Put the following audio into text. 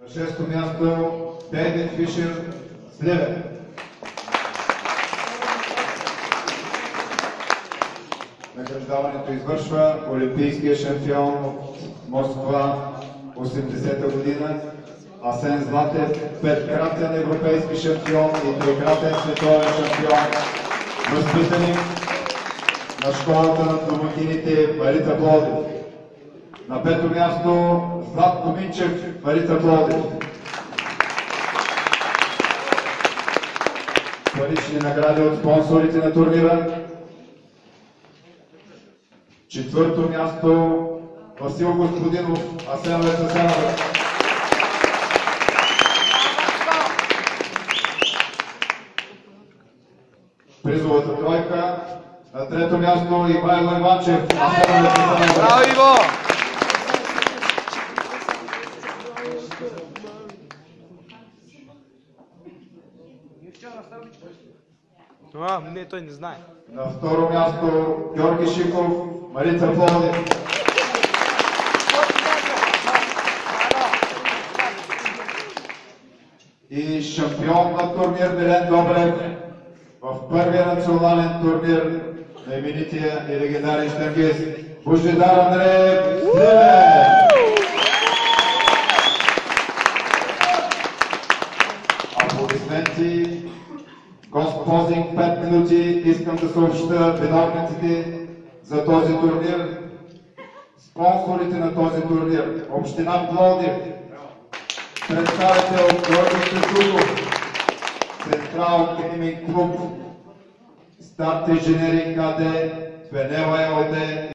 На шесто място Дейвид Фишер, Сливен. Награждаването извършва олимпийския шампион от Москва 80-та година Асен Златев, петкратен европейски шампион и трикратен световен шампион, възпитаник на школата на домакините Марица Пловдив. На пето място Златко Минчев, Марица Пловдив. Парични награди от спонсорите на турнира. Четвърто място Васил Господинов, Асеновец Асеновец. Призовата тройка. На трето място Ивайло Иванчев, Асеновец Асеновец. Браво, Иво! Не, той не знае. На второ място Георги Шиков, Марица Пловдив. И шампион на турнир Милен Добрев в първия национален турнир на именития и легендарен щангист Божидар Андреев, Сливен. Аплодисменти. Госпозинг 5 минути. Искам да съобща виновниците за този турнир, спонсорите на този турнир: Община Пловдив, представител Георги Стефанов, Централ Гейминг клуб, Старт Инженеринг АД, Фенела ЕОД.